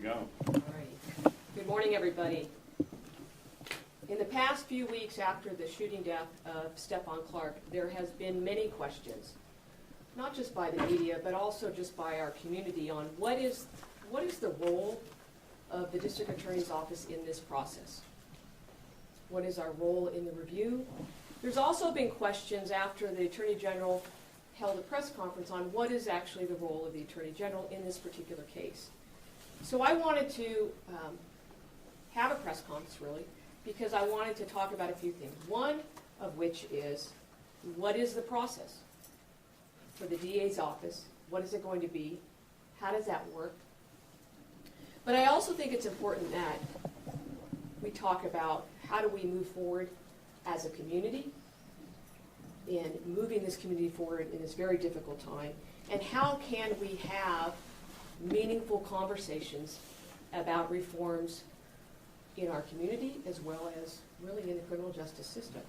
Go. All right. Good morning, everybody. In the past few weeks after the shooting death of Stephon Clark, there has been many questions, not just by the media, but also just by our community on what is the role of the District Attorney's Office in this process? What is our role in the review? There's also been questions after the Attorney General held a press conference on what is actually the role of the Attorney General in this particular case. So I wanted to have a press conference, really, because I wanted to talk about a few things. One of which is, what is the process for the DA's office? What is it going to be? How does that work? But I also think it's important that we talk about how do we move forward as a community in moving this community forward in this very difficult time, and how can we have meaningful conversations about reforms in our community as well as really in the criminal justice system.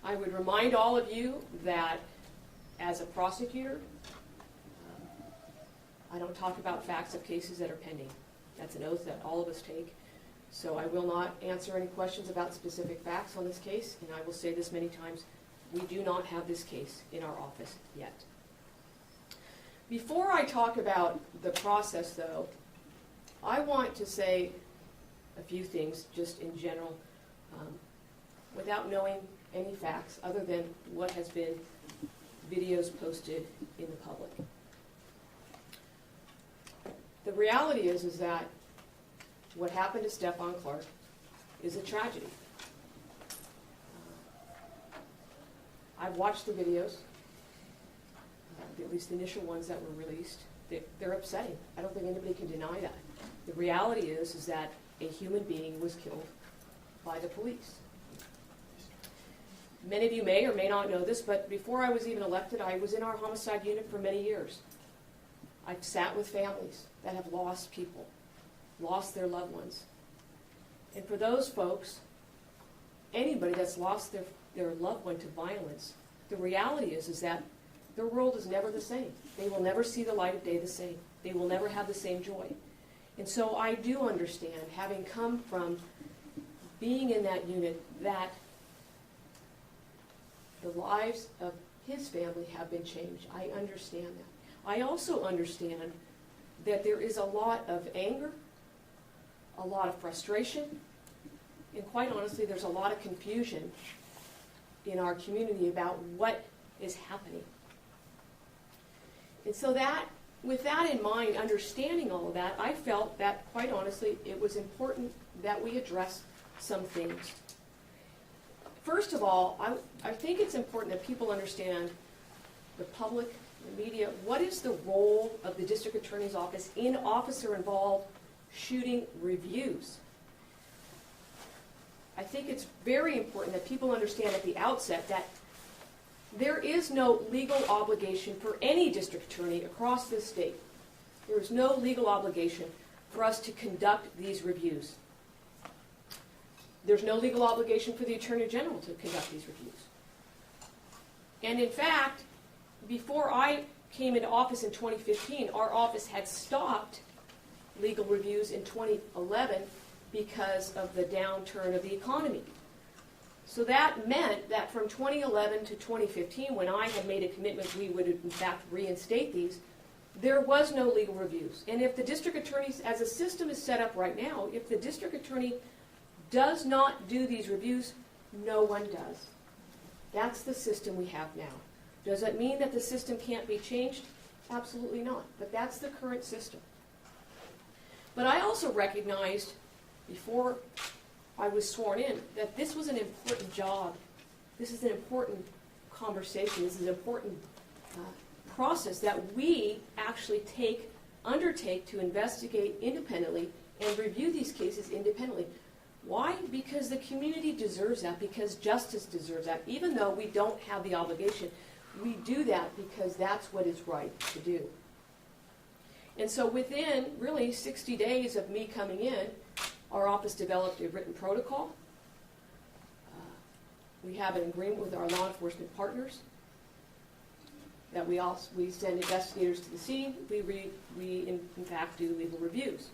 I would remind all of you that as a prosecutor, I don't talk about facts of cases that are pending. That's an oath that all of us take. So I will not answer any questions about specific facts on this case, and I will say this many times, we do not have this case in our office yet. Before I talk about the process, though, I want to say a few things just in general without knowing any facts other than what has been videos posted in the public. The reality is that what happened to Stephon Clark is a tragedy. I've watched the videos. At least the initial ones that were released, they're upsetting. I don't think anybody can deny that. The reality is that a human being was killed by the police. Many of you may or may not know this, but before I was even elected, I was in our homicide unit for many years. I've sat with families that have lost people, lost their loved ones. And for those folks, anybody that's lost their loved one to violence, the reality is that their world is never the same. They will never see the light of day the same. They will never have the same joy. And so I do understand, having come from being in that unit, that the lives of his family have been changed. I understand that. I also understand that there is a lot of anger, a lot of frustration, and quite honestly, there's a lot of confusion in our community about what is happening. And so that, with that in mind, understanding all of that, I felt that, quite honestly, it was important that we address some things. First of all, I think it's important that people understand, the public, the media, what is the role of the District Attorney's Office in officer-involved shooting reviews. I think it's very important that people understand at the outset that there is no legal obligation for any district attorney across this state. There is no legal obligation for us to conduct these reviews. There's no legal obligation for the Attorney General to conduct these reviews. And in fact, before I came into office in 2015, our office had stopped legal reviews in 2011 because of the downturn of the economy. So that meant that from 2011 to 2015, when I had made a commitment we would in fact reinstate these, there was no legal reviews. And if the district attorneys, as a system is set up right now, if the district attorney does not do these reviews, no one does. That's the system we have now. Does that mean that the system can't be changed? Absolutely not. But that's the current system. But I also recognized before I was sworn in that this was an important job. This is an important conversation. This is an important process that we actually undertake to investigate independently and review these cases independently. Why? Because the community deserves that, because justice deserves that. Even though we don't have the obligation, we do that because that's what is right to do. And so within, really, 60 days of me coming in, our office developed a written protocol. We have an agreement with our law enforcement partners that we send investigators to the scene. We in fact do legal reviews.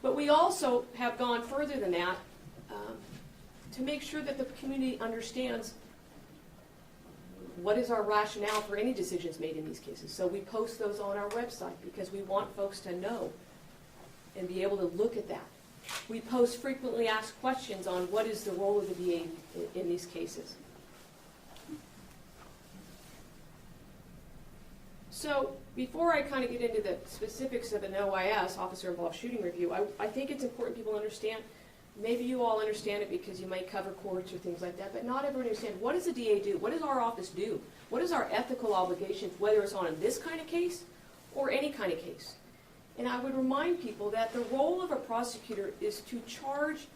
But we also have gone further than that to make sure that the community understands what is our rationale for any decisions made in these cases. So we post those on our website because we want folks to know and be able to look at that. We post frequently asked questions on what is the role of the DA in these cases. So before I kind of get into the specifics of an OIS, Officer Involved Shooting Review, I think it's important people understand, maybe you all understand it because you might cover courts or things like that, but not everyone understands, what does the DA do? What does our office do? What is our ethical obligations, whether it's on this kind of case or any kind of case? And I would remind people that the role of a prosecutor is to charge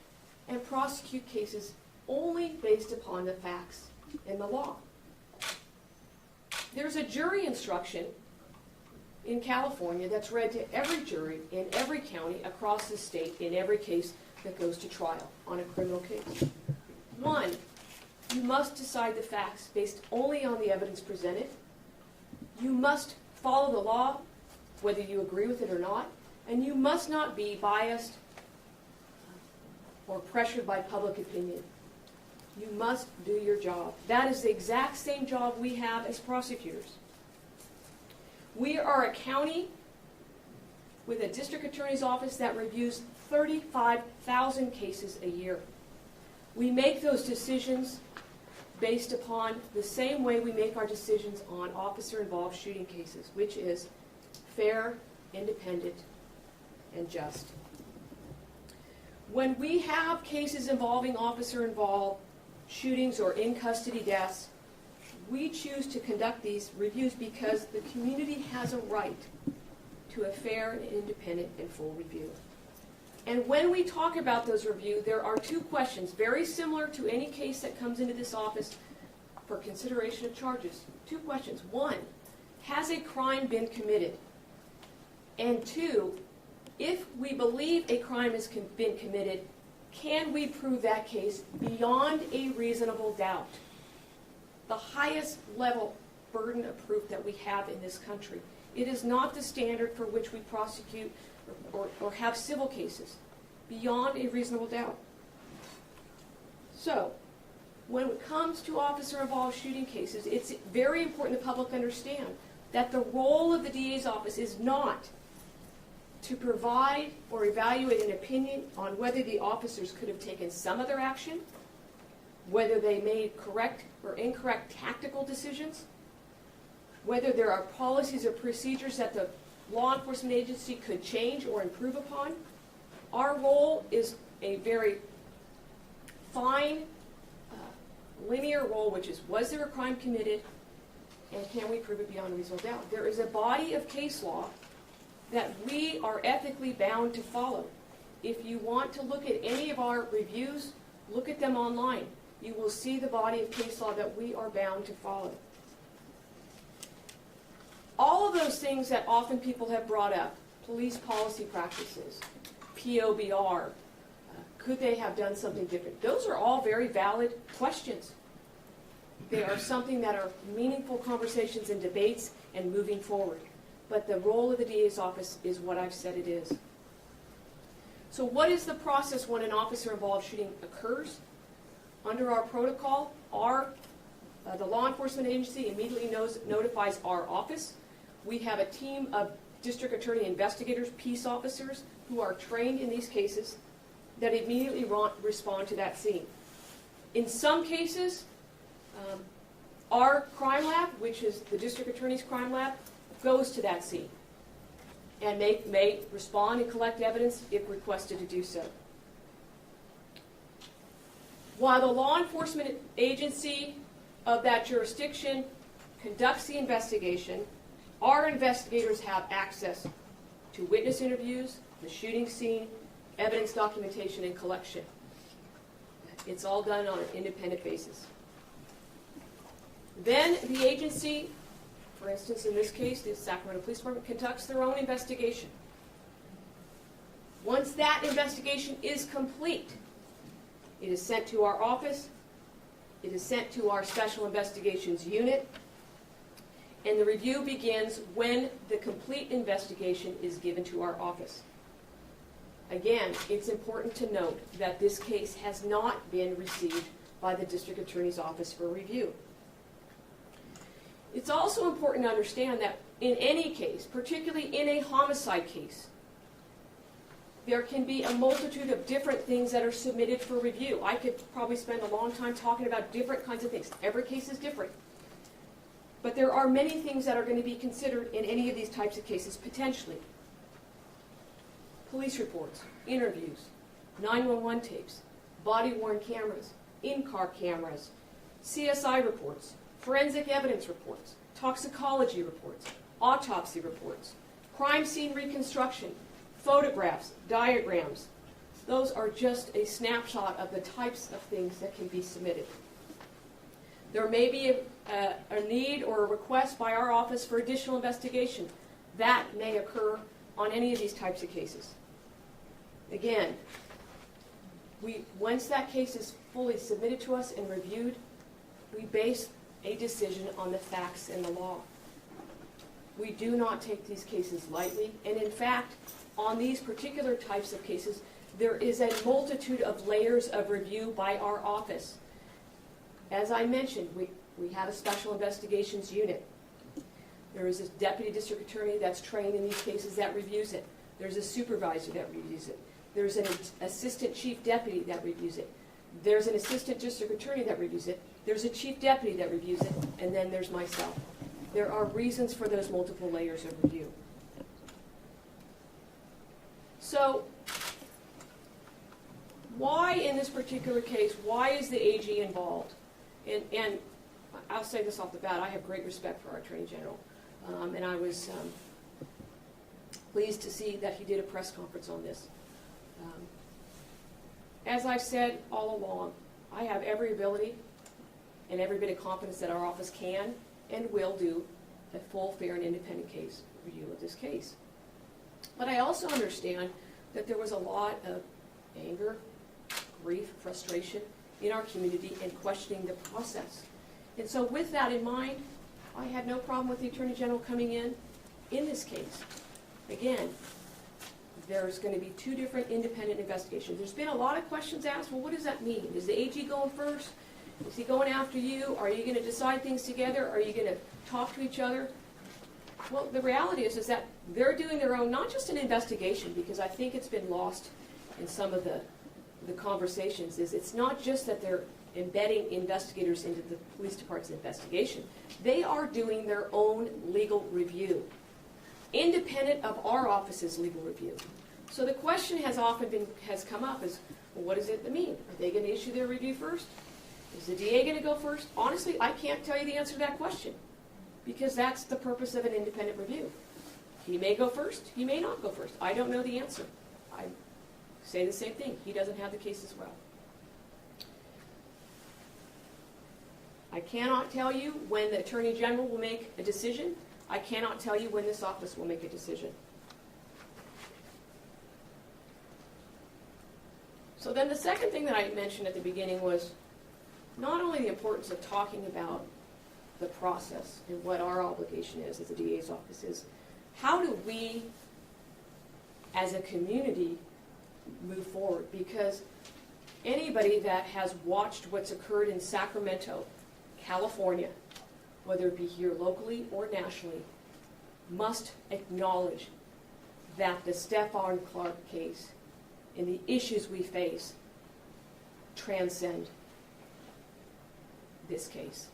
and prosecute cases only based upon the facts and the law. There's a jury instruction in California that's read to every jury in every county across the state in every case that goes to trial on a criminal case. 1, you must decide the facts based only on the evidence presented. You must follow the law, whether you agree with it or not, and you must not be biased or pressured by public opinion. You must do your job. That is the exact same job we have as prosecutors. We are a county with a district attorney's office that reviews 35,000 cases a year. We make those decisions based upon the same way we make our decisions on officer-involved shooting cases, which is fair, independent, and just. When we have cases involving officer-involved shootings or in-custody deaths, we choose to conduct these reviews because the community has a right to a fair and independent and full review. And when we talk about those reviews, there are 2 questions, very similar to any case that comes into this office for consideration of charges. 2 questions. 1, has a crime been committed? And 2, if we believe a crime has been committed, can we prove that case beyond a reasonable doubt? The highest level burden of proof that we have in this country. It is not the standard for which we prosecute or have civil cases, beyond a reasonable doubt. So, when it comes to officer-involved shooting cases, it's very important the public understand that the role of the DA's office is not to provide or evaluate an opinion on whether the officers could have taken some other action, whether they made correct or incorrect tactical decisions, whether there are policies or procedures that the law enforcement agency could change or improve upon. Our role is a very fine, linear role, which is, was there a crime committed, and can we prove it beyond a reasonable doubt? There is a body of case law that we are ethically bound to follow. If you want to look at any of our reviews, look at them online. You will see the body of case law that we are bound to follow. All of those things that often people have brought up, police policy practices, POBR, could they have done something different? Those are all very valid questions. They are something that are meaningful conversations and debates and moving forward. But the role of the DA's office is what I've said it is. So what is the process when an officer-involved shooting occurs? Under our protocol, the law enforcement agency immediately notifies our office. We have a team of district attorney investigators, peace officers, who are trained in these cases that immediately respond to that scene. In some cases, our crime lab, which is the district attorney's crime lab, goes to that scene and may respond and collect evidence if requested to do so. While the law enforcement agency of that jurisdiction conducts the investigation, our investigators have access to witness interviews, the shooting scene, evidence documentation, and collection. It's all done on an independent basis. Then the agency, for instance, in this case, the Sacramento Police Department, conducts their own investigation. Once that investigation is complete, it is sent to our office, it is sent to our Special Investigations Unit, and the review begins when the complete investigation is given to our office. Again, it's important to note that this case has not been received by the District Attorney's Office for review. It's also important to understand that in any case, particularly in a homicide case, there can be a multitude of different things that are submitted for review. I could probably spend a long time talking about different kinds of things. Every case is different. But there are many things that are going to be considered in any of these types of cases, potentially. Police reports, interviews, 911 tapes, body-worn cameras, in-car cameras, CSI reports, forensic evidence reports, toxicology reports, autopsy reports, crime scene reconstruction, photographs, diagrams. Those are just a snapshot of the types of things that can be submitted. There may be a need or a request by our office for additional investigation. That may occur on any of these types of cases. Again, once that case is fully submitted to us and reviewed, we base a decision on the facts and the law. We do not take these cases lightly, and in fact, on these particular types of cases, there is a multitude of layers of review by our office. As I mentioned, we have a Special Investigations Unit. There is a Deputy District Attorney that's trained in these cases that reviews it. There's a supervisor that reviews it. There's an Assistant Chief Deputy that reviews it. There's an Assistant District Attorney that reviews it. There's a Chief Deputy that reviews it. And then there's myself. There are reasons for those multiple layers of review. So, why in this particular case, why is the AG involved? And I'll say this off the bat, I have great respect for our Attorney General. And I was pleased to see that he did a press conference on this. As I've said all along, I have every ability and every bit of confidence that our office can and will do a full, fair, and independent case review of this case. But I also understand that there was a lot of anger, grief, frustration in our community and questioning the process. And so with that in mind, I had no problem with the Attorney General coming in this case. Again, there's going to be two different independent investigations. There's been a lot of questions asked. Well, what does that mean? Is the AG going first? Is he going after you? Are you going to decide things together? Are you going to talk to each other? Well, the reality is that they're doing their own, not just an investigation, because I think it's been lost in some of the conversations, is it's not just that they're embedding investigators into the police department's investigation. They are doing their own legal review, independent of our office's legal review. So the question has come up is, well, what does it mean? Are they going to issue their review first? Is the DA going to go first? Honestly, I can't tell you the answer to that question, because that's the purpose of an independent review. He may go first, he may not go first. I don't know the answer. I say the same thing. He doesn't have the case as well. I cannot tell you when the Attorney General will make a decision. I cannot tell you when this office will make a decision. So then the second thing that I mentioned at the beginning was not only the importance of talking about the process and what our obligation is as the DA's office is, how do we as a community move forward? Because anybody that has watched what's occurred in Sacramento, California, whether it be here locally or nationally, must acknowledge that the Stephon Clark case and the issues we face transcend this case.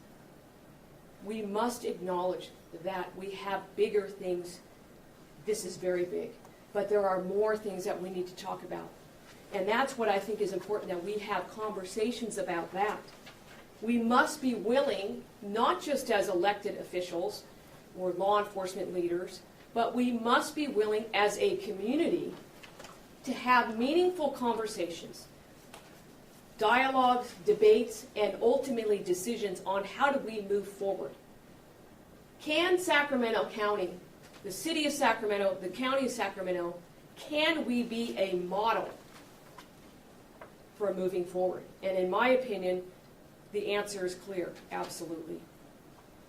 We must acknowledge that we have bigger things. This is very big. But there are more things that we need to talk about. And that's what I think is important, that we have conversations about that. We must be willing, not just as elected officials or law enforcement leaders, but we must be willing as a community to have meaningful conversations dialogues, debates, and ultimately decisions on how do we move forward. Can Sacramento County, the city of Sacramento, the county of Sacramento, can we be a model for moving forward? And in my opinion, the answer is clear, absolutely.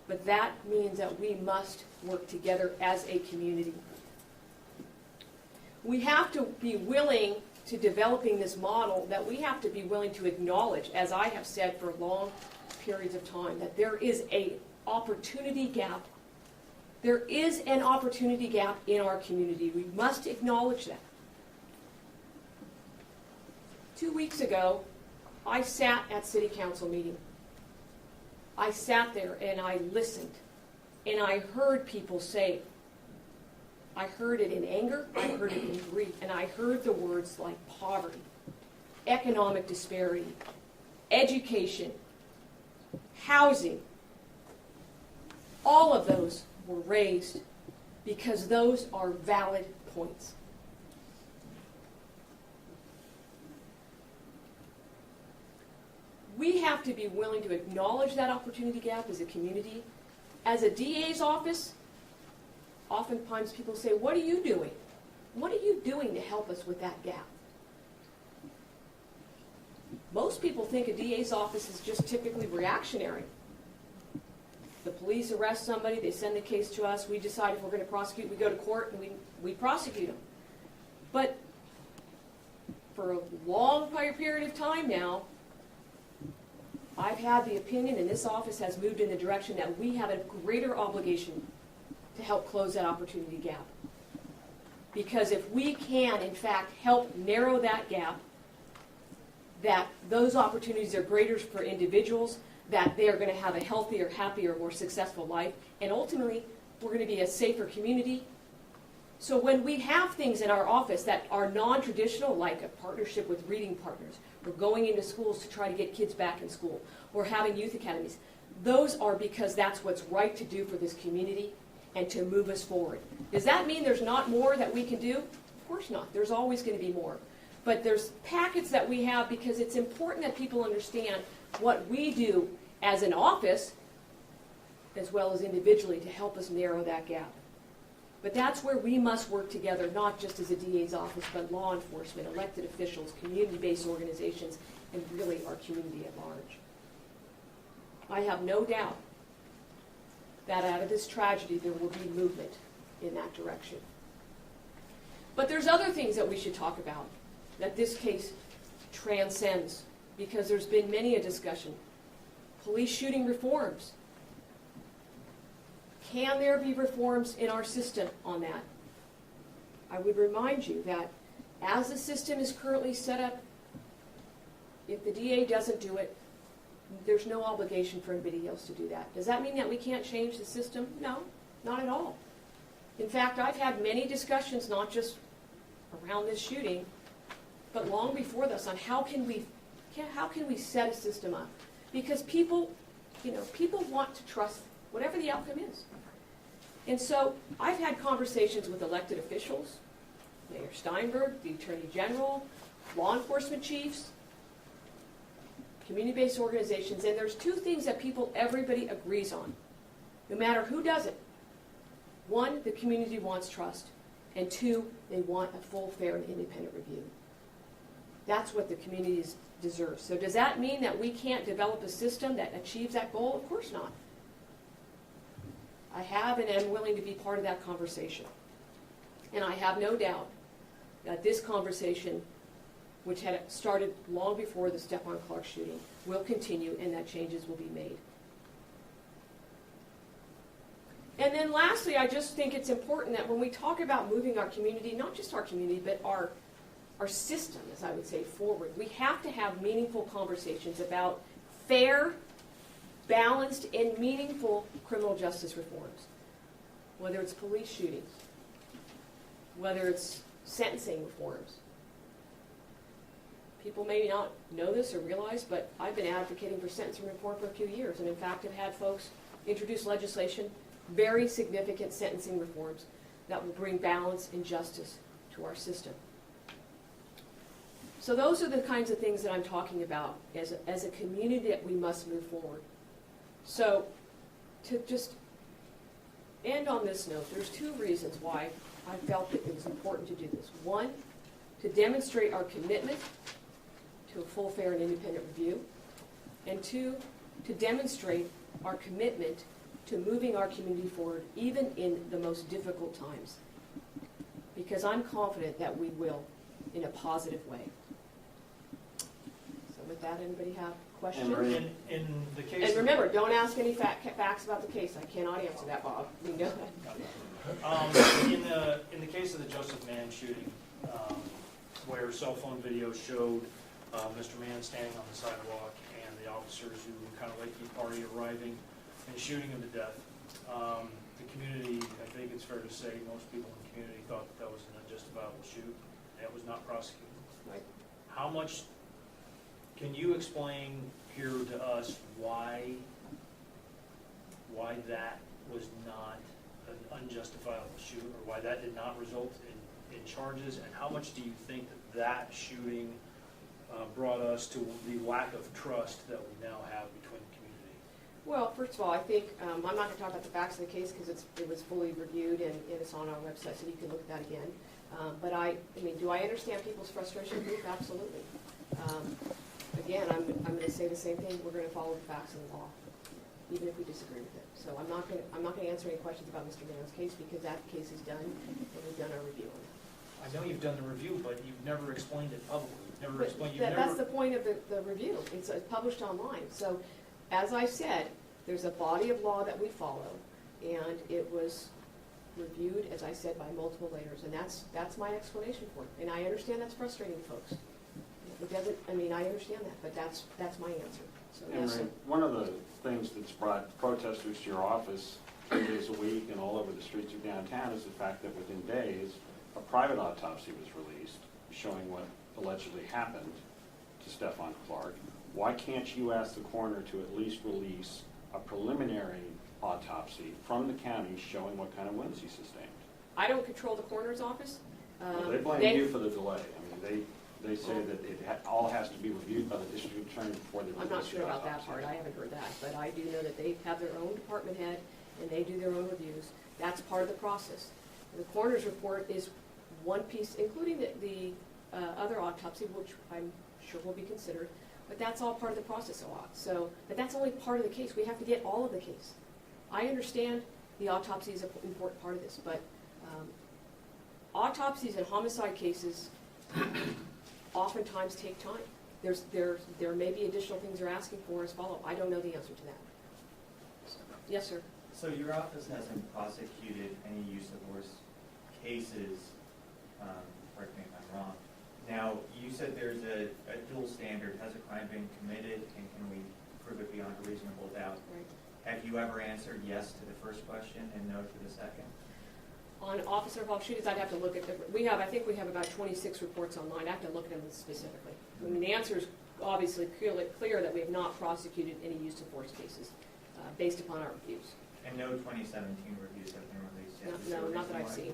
But that means that we must work together as a community. We have to be willing to developing this model, that we have to be willing to acknowledge, as I have said for long periods of time, that there is an opportunity gap. There is an opportunity gap in our community. We must acknowledge that. 2 weeks ago, I sat at City Council meeting. I sat there and I listened, and I heard people say, I heard it in anger, I heard it in grief, and I heard the words like poverty, economic disparity, education, housing. All of those were raised because those are valid points. We have to be willing to acknowledge that opportunity gap as a community. As a DA's office, oftentimes people say, what are you doing? What are you doing to help us with that gap? Most people think a DA's office is just typically reactionary. The police arrest somebody, they send the case to us, we decide if we're going to prosecute, we go to court, and we prosecute them. But for a long period of time now, I've had the opinion, and this office has moved in the direction that we have a greater obligation to help close that opportunity gap. Because if we can, in fact, help narrow that gap, that those opportunities are greater for individuals, that they are going to have a healthier, happier, more successful life, and ultimately, we're going to be a safer community. So when we have things in our office that are non-traditional, like a partnership with reading partners, or going into schools to try to get kids back in school, or having youth academies, those are because that's what's right to do for this community and to move us forward. Does that mean there's not more that we can do? Of course not. There's always going to be more. But there's packets that we have because it's important that people understand what we do as an office as well as individually to help us narrow that gap. But that's where we must work together, not just as a DA's office, but law enforcement, elected officials, community-based organizations, and really our community at large. I have no doubt that out of this tragedy there will be movement in that direction. But there's other things that we should talk about that this case transcends, because there's been many a discussion. Police shooting reforms. Can there be reforms in our system on that? I would remind you that as the system is currently set up, if the DA doesn't do it, there's no obligation for anybody else to do that. Does that mean that we can't change the system? No, not at all. In fact, I've had many discussions, not just around this shooting, but long before this, on how can we set a system up? Because people want to trust whatever the outcome is. And so I've had conversations with elected officials, Mayor Steinberg, the Attorney General, law enforcement chiefs, community-based organizations, and there's two things that everybody agrees on, no matter who does it. One, the community wants trust, and two, they want a full, fair, and independent review. That's what the communities deserve. So does that mean that we can't develop a system that achieves that goal? Of course not. I have and am willing to be part of that conversation. And I have no doubt that this conversation, which had started long before the Stephon Clark shooting, will continue and that changes will be made. And then lastly, I just think it's important that when we talk about moving our community, not just our community, but our system, as I would say, forward, we have to have meaningful conversations about fair, balanced, and meaningful criminal justice reforms. Whether it's police shootings, whether it's sentencing reforms. People may not know this or realize, but I've been advocating for sentencing reform for a few years, and in fact have had folks introduce legislation, very significant sentencing reforms that will bring balance and justice to our system. So those are the kinds of things that I'm talking about as a community that we must move forward. So to just end on this note, there's two reasons why I felt that it was important to do this. One, to demonstrate our commitment to a full, fair, and independent review. And two, to demonstrate our commitment to moving our community forward even in the most difficult times. Because I'm confident that we will in a positive way. So with that, anybody have questions? In the case and remember, don't ask any facts about the case. I cannot answer that, Bob. You know that. In the case of the Joseph Mann shooting, where cell phone video showed Mr. Mann standing on the sidewalk and the officers who were kind of late to the party arriving and shooting him to death, the community, I think it's fair to say, most people in the community thought that was an unjustifiable shoot, and it was not prosecuted. Right. How much, can you explain here to us why that was not an unjustifiable shoot, or why that did not result in charges, and how much do you think that shooting brought us to the lack of trust that we now have between the community? Well, first of all, I think, I'm not going to talk about the facts of the case because it was fully reviewed and it's on our website, so you can look at that again. But I mean, do I understand people's frustration? Absolutely. Again, I'm going to say the same thing. We're going to follow the facts and the law, even if we disagree with it. So I'm not going to answer any questions about Mr. Mann's case because that case is done and we've done our review on it. I know you've done the review, but you've never explained it publicly. That's the point of the review. It's published online. So, as I said, there's a body of law that we follow, and it was reviewed, as I said, by multiple layers, and that's my explanation for it. And I understand that's frustrating, folks. It doesn't. I mean, I understand that, but that's my answer. So, yes, Ray, one of the things that's brought protesters to your office 3 days a week and all over the streets of downtown is the fact that within days, a private autopsy was released showing what allegedly happened to Stephon Clark. Why can't you ask the coroner to at least release a preliminary autopsy from the county showing what kind of wounds he sustained? I don't control the coroner's office. Well, they blame you for the delay. I mean, they say that it all has to be reviewed by the district attorney before they release the autopsy. I'm not sure about that part. I haven't heard that. But I do know that they have their own department head and they do their own reviews. That's part of the process. The coroner's report is one piece, including the other autopsy, which I'm sure will be considered, but that's all part of the process. But that's only part of the case. We have to get all of the case. I understand the autopsy is an important part of this, but autopsies in homicide cases oftentimes take time. There may be additional things they're asking for as follow-up. I don't know the answer to that. Yes, sir. So your office hasn't prosecuted any use of force cases, correct me if I'm wrong. Now, you said there's a dual standard. Has a crime been committed, and can we prove it beyond a reasonable doubt? Right. Have you ever answered yes to the first question and no to the second? On officer-involved shootings, I'd have to look at I think we have about 26 reports online. I have to look at them specifically. I mean, the answer is obviously clear that we have not prosecuted any use of force cases based upon our reviews. And no 2017 reviews have been released yet? No, not that I've seen.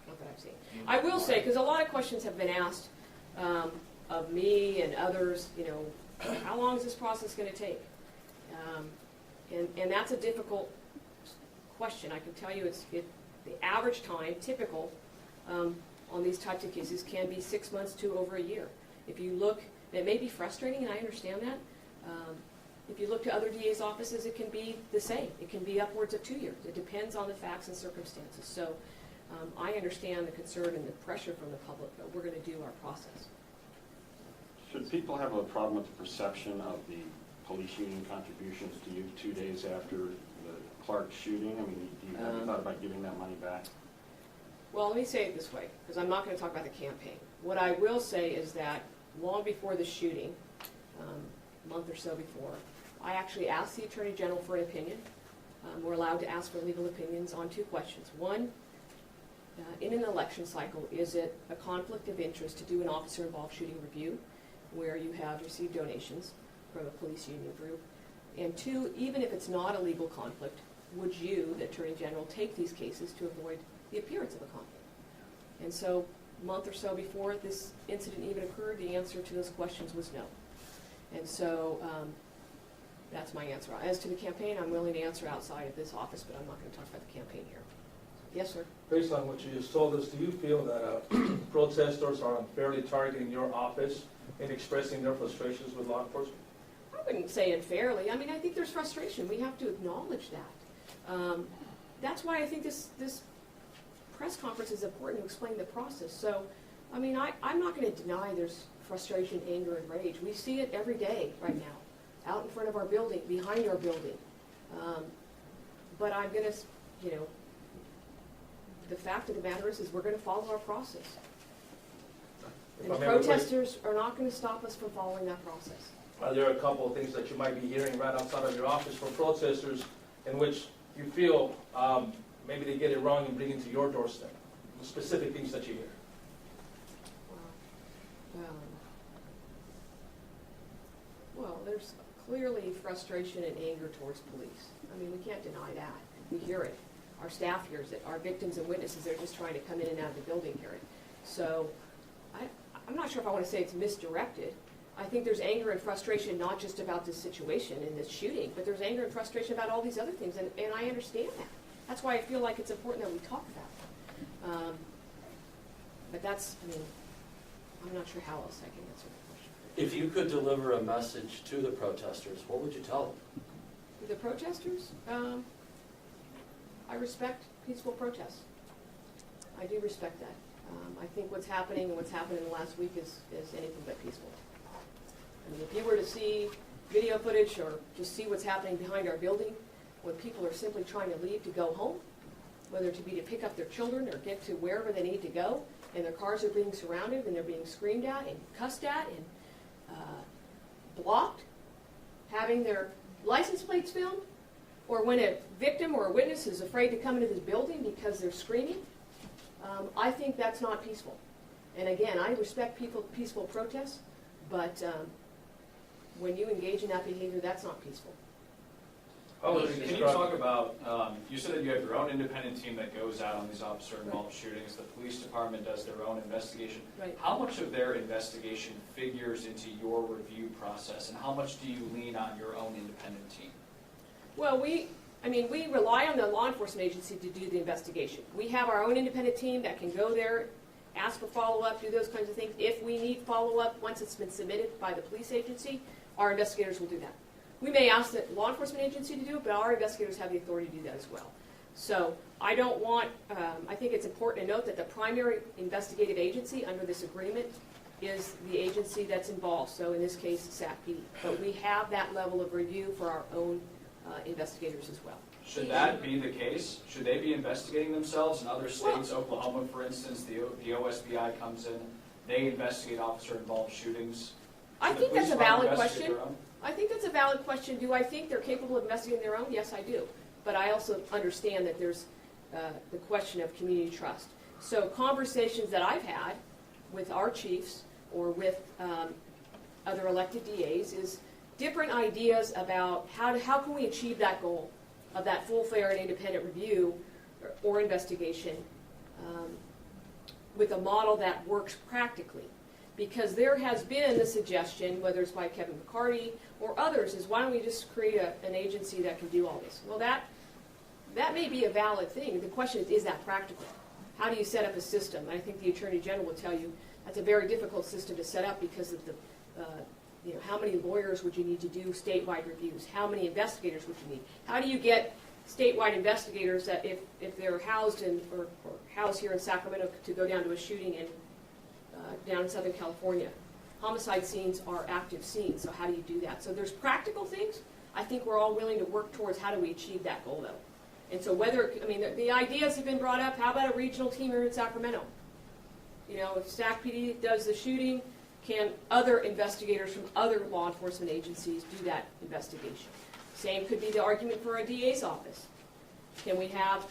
Not that I've seen. I will say, because a lot of questions have been asked of me and others, how long is this process going to take? And that's a difficult question. I can tell you the average time, typical, on these types of cases can be 6 months to over a year. If you look, it may be frustrating, and I understand that. If you look to other DA's offices, it can be the same. It can be upwards of 2 years. It depends on the facts and circumstances. So I understand the concern and the pressure from the public, but we're going to do our process. Should people have a problem with the perception of the police union contributions to you 2 days after the Clark shooting? I mean, have you thought about giving that money back? Well, let me say it this way, because I'm not going to talk about the campaign. What I will say is that long before the shooting, a month or so before, I actually asked the Attorney General for an opinion. We're allowed to ask for legal opinions on two questions. One, in an election cycle, is it a conflict of interest to do an officer-involved shooting review where you have received donations from a police union group? And two, even if it's not a legal conflict, would you, the Attorney General, take these cases to avoid the appearance of a conflict? And so month or so before this incident even occurred, the answer to those questions was no. And so that's my answer. As to the campaign, I'm willing to answer outside of this office, but I'm not going to talk about the campaign here. Yes, sir? Based on what you just told us, do you feel that protesters are unfairly targeting your office in expressing their frustrations with law enforcement? I wouldn't say unfairly. I mean, I think there's frustration. We have to acknowledge that. That's why I think this press conference is important to explain the process. So, I mean, I'm not going to deny there's frustration, anger, and rage. We see it every day right now, out in front of our building, behind our building. But I'm going to, you know, the fact of the matter is we're going to follow our process. And the protesters are not going to stop us from following that process. Are there a couple of things that you might be hearing right outside of your office from protesters in which you feel maybe they get it wrong and bring it to your doorstep? The specific things that you hear. Well, there's clearly frustration and anger towards police. I mean, we can't deny that. We hear it. Our staff hears it. Our victims and witnesses, they're just trying to come in and out of the building hear it. So I'm not sure if I want to say it's misdirected. I think there's anger and frustration not just about this situation and this shooting, but there's anger and frustration about all these other things, and I understand that. That's why I feel like it's important that we talk about it. But that's, I mean, I'm not sure how else I can answer the question. If you could deliver a message to the protesters, what would you tell them? The protesters, I respect peaceful protests. I do respect that. I think what's happening and what's happened in the last week is anything but peaceful. I mean, if you were to see video footage or just see what's happening behind our building, when people are simply trying to leave to go home, whether it be to pick up their children or get to wherever they need to go, and their cars are being surrounded and they're being screamed at and cussed at and blocked, having their license plates filmed, or when a victim or a witness is afraid to come into this building because they're screaming, I think that's not peaceful. And again, I respect peaceful protests, but when you engage in that behavior, that's not peaceful. Can you talk about, you said that you have your own independent team that goes out on these officer-involved shootings. The police department does their own investigation. Right. How much of their investigation figures into your review process, and how much do you lean on your own independent team? Well, we rely on the law enforcement agency to do the investigation. We have our own independent team that can go there, ask for follow-up, do those kinds of things. If we need follow-up once it's been submitted by the police agency, our investigators will do that. We may ask the law enforcement agency to do it, but our investigators have the authority to do that as well. So I don't want, I think it's important to note that the primary investigative agency under this agreement is the agency that's involved, so in this case, SACPD. But we have that level of review for our own investigators as well. Should that be the case? Should they be investigating themselves in other states? Well, Oklahoma, for instance, the OSBI comes in, they investigate officer-involved shootings. I Should the think that's police a department valid investigate question. their own? I think that's a valid question. Do I think they're capable of investigating their own? Yes, I do. But I also understand that there's the question of community trust. So conversations that I've had with our chiefs or with other elected DAs is different ideas about how can we achieve that goal of that full, fair, and independent review or investigation with a model that works practically. Because there has been the suggestion, whether it's by Kevin McCarty or others, is why don't we just create an agency that can do all this? Well, that may be a valid thing. The question is that practical? How do you set up a system? And I think the Attorney General will tell you that's a very difficult system to set up because of the, how many lawyers would you need to do statewide reviews? How many investigators would you need? How do you get statewide investigators that if they're housed or housed here in Sacramento to go down to a shooting down in Southern California? Homicide scenes are active scenes, so how do you do that? So there's practical things. I think we're all willing to work towards how do we achieve that goal, though. And so the ideas have been brought up. How about a regional team here in Sacramento? If SACPD does the shooting, can other investigators from other law enforcement agencies do that investigation? Same could be the argument for a DA's office. Can we have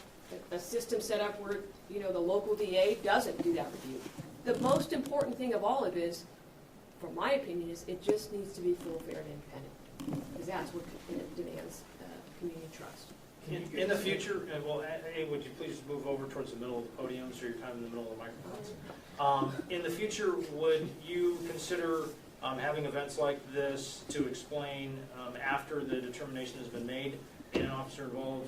a system set up where, the local DA doesn't do that review? The most important thing of all of it is, from my opinion, is it just needs to be full, fair, and independent. Because that's what demands community trust. In the future, well, hey, would you please move over towards the middle of the podium so you're kind of in the middle of the microphones? In the future, would you consider having events like this to explain after the determination has been made in an officer-involved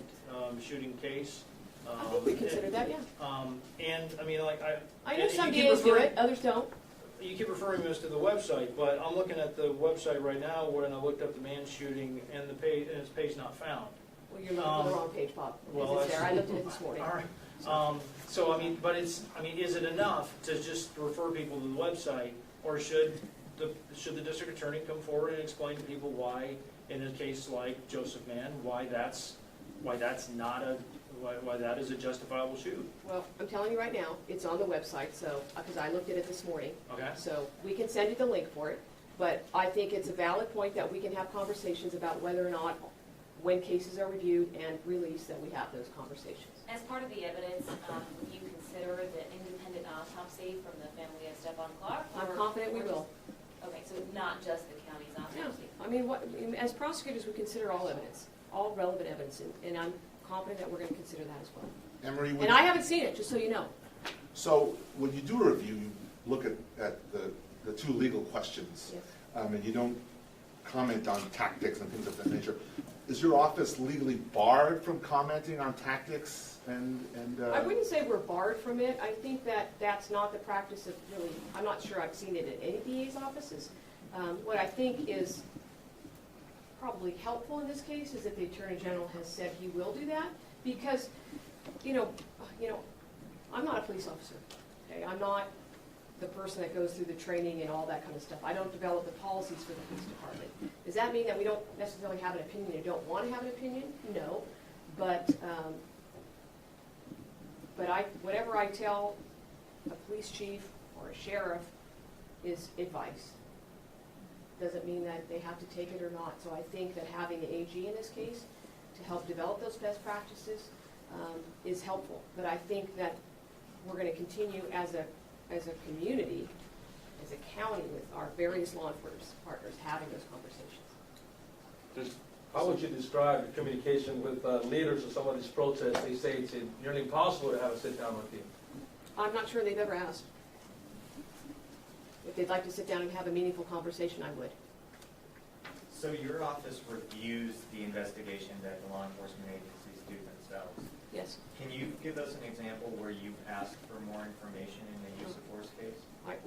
shooting case? I think we consider that, yeah. And, I mean, like, I know you some keep DAs do referring- it, others don't. You keep referring us to the website, but I'm looking at the website right now when I looked up the man shooting and the page, and its page not found. Well, you're looking for the wrong page, Bob. well, It's there, I that's- looked at it this morning. All right. So, I mean, but it's, I mean, is it enough to just refer people to the website, or should the district attorney come forward and explain to people why, in a case like Joseph Mann, why that's not a, why that is a justifiable shoot? Well, I'm telling you right now, it's on the website, so, because I looked at it this morning. Okay? So we can send you the link for it, but I think it's a valid point that we can have conversations about whether or not, when cases are reviewed and released, that we have those conversations. As part of the evidence, would you consider the independent autopsy from the family of Stephon Clark? I'm confident we will. Okay, so not just the county's Yeah, autopsy? I mean, as prosecutors, we consider all evidence, all relevant evidence, and I'm confident that we're gonna consider that as well. Emery, And I haven't seen it, just so you know. so when you do a review, you look at the two legal questions, Yes. and you don't comment on tactics and things of that nature. Is your office legally barred from commenting on tactics and? I wouldn't say we're barred from it. I think that that's not the practice of really, I'm not sure I've seen it in any DA's offices. What I think is probably helpful in this case is that the Attorney General has said he will do that, because, you know, I'm not a police officer, okay? I'm not the person that goes through the training and all that kind of stuff. I don't develop the policies for the police department. Does that mean that we don't necessarily have an opinion or don't want to have an opinion? No, but whatever I tell a police chief or a sheriff is advice. Doesn't mean that they have to take it or not. So I think that having the AG in this case to help develop those best practices is helpful. But I think that we're going to continue as a community, as a county, with our various law enforcement partners having those conversations. How would you describe the communication with leaders of some of these protests? They say it's nearly impossible to have a sit-down with you. I'm not sure they've ever asked. If they'd like to sit down and have a meaningful conversation, I would. So your office reviews the investigation that the law enforcement agencies do themselves. Yes. Can you give us an example where you've asked for more information in a use of force case?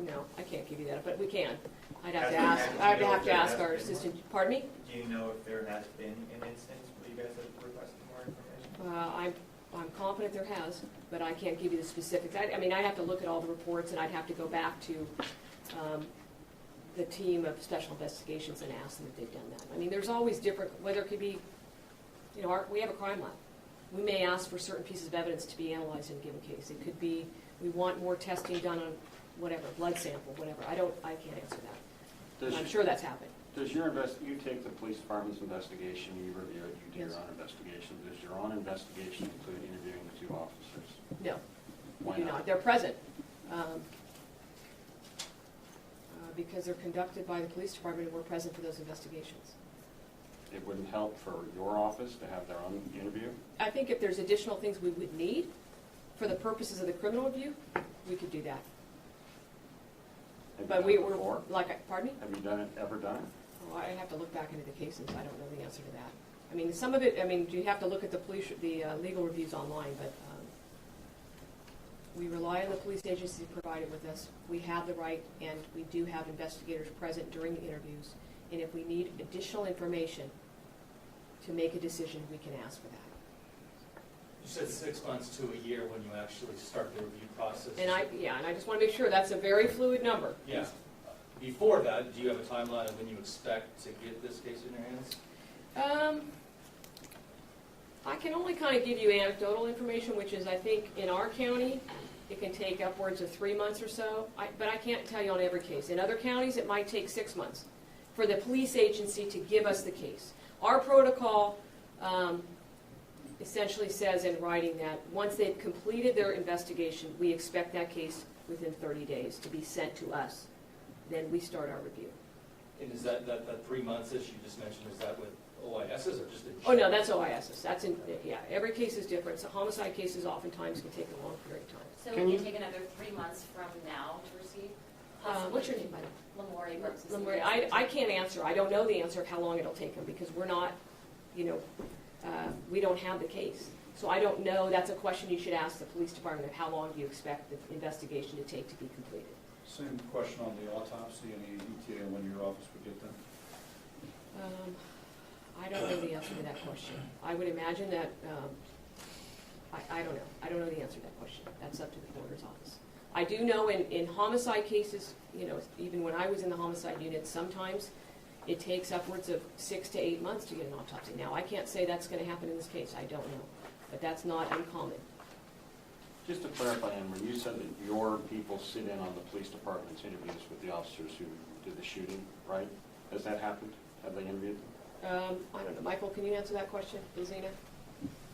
No, I can't give you that, but we can. I'd have Has to there ask, been- I'd do you know have if to there ask has our been assistant, pardon me? Do you know if there has been an instance where you guys have requested more information? I'm confident there has, but I can't give you the specifics. I mean, I'd have to look at all the reports, and I'd have to go back to the team of special investigations and ask them if they've done that. I mean, there's always different, whether it could be, we have a crime lab. We may ask for certain pieces of evidence to be analyzed in a given case. It could be, we want more testing done on whatever, blood sample, whatever. I can't answer that. I'm sure that's happened. Does your you take the police department's investigation, you review it, you do Yes. your own investigation. Does your own investigation include interviewing the two officers? No, Why we do not? not. They're present. Because they're conducted by the police department and we're present for those investigations. It wouldn't help for your office to have their own interview? I think if there's additional things we would need for the purposes of the criminal review, we could do that. Have But you done it we're, before? pardon me? Have you done it, ever done it? Oh, I have to look back into the cases. I don't know the answer to that. I mean, some of it, you have to look at the legal reviews online, but we rely on the police agency provided with us. We have the right, and we do have investigators present during the interviews. And if we need additional information to make a decision, we can ask for that. You said 6 months to a year when you actually start the review process. And I just want to make sure that's a very fluid number. Yeah. Before that, do you have a timeline of when you expect to get this case in your hands? I can only kind of give you anecdotal information, which is, I think, in our county, it can take upwards of 3 months or so, but I can't tell you on every case. In other counties, it might take 6 months for the police agency to give us the case. Our protocol essentially says in writing that once they've completed their investigation, we expect that case within 30 days to be sent to us. Then we start our review. And is that 3 months that you just mentioned, is that with OISs or just in? Oh, no, that's OISs. That's in, yeah, every case is different. So homicide cases oftentimes can take a long period of time. So Can it you- can take another 3 months from now to receive? What's your name, by the way? Lamore Brooks. Lamoury, I can't answer. I don't know the answer of how long it'll take them because we're not, you know, we don't have the case. So I don't know. That's a question you should ask the police department of how long do you expect the investigation to take to be completed. Same question on the autopsy, any ETA when your office would get them? I don't know the answer to that question. I would imagine that, I don't know. I don't know the answer to that question. That's up to the coroner's office. I do know in homicide cases, you know, even when I was in the homicide unit, sometimes it takes upwards of 6 to 8 months to get an autopsy. Now, I can't say that's going to happen in this case. I don't know. But that's not uncommon. Just to clarify, Amber, you said that your people sit in on the police department's interviews with the officers who did the shooting, right? Has that happened? Have they interviewed them? I don't know. Michael, can you answer that question? Lizina?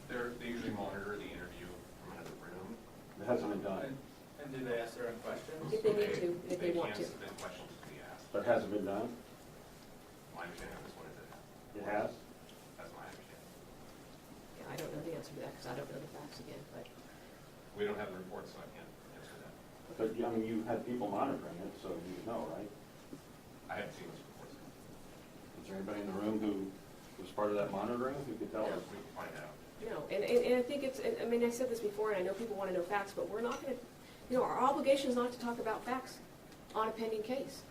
They usually monitor the interview from another room. It hasn't been done, And do they ask their own questions? If they need to, if they want to. can submit questions to be asked. but hasn't been done? My understanding is what it is. It has? That's my understanding. Yeah, I don't know the answer to that because I don't know the facts again. But We don't have the report, so I can't answer that. But, I mean, you had people monitoring it, so you know, right? I haven't seen those reports. Is there anybody in the room who was part of that monitoring who could tell us? We can find out. you know, and I think it's. I mean, I said this before, and I know people want to know facts, but we're not going to. You know, our obligation is not to talk about facts on a pending case.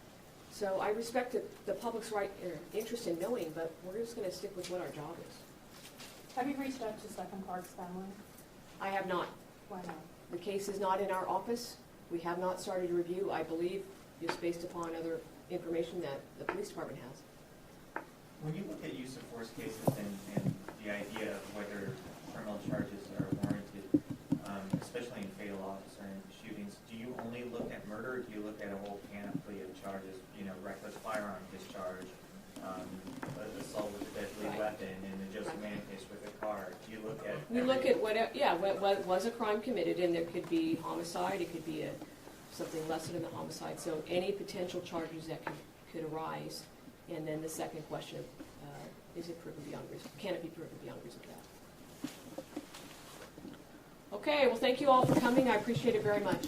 So I respect the public's right or interest in knowing, but we're just going to stick with what our job is. Have you reached out to Stephon Clark's family? I have not. Why not? The case is not in our office. We have not started a review, I believe, just based upon other information that the police department has. When you look at use of force cases and the idea of whether criminal charges are warranted, especially in fatal officer shootings, do you only look at murder, or do you look at a whole panoply of charges, you know, reckless firearm discharge, assault with a deadly Right. weapon, in the Joseph Mann case with a car? Do you look at? We look at what was a crime committed, and there could be homicide, it could be something lesser than the homicide, so any potential charges that could arise. And then the second question, is it proven beyond reason? Can it be proven beyond reasonable doubt? Okay, well, thank you all for coming. I appreciate it very much.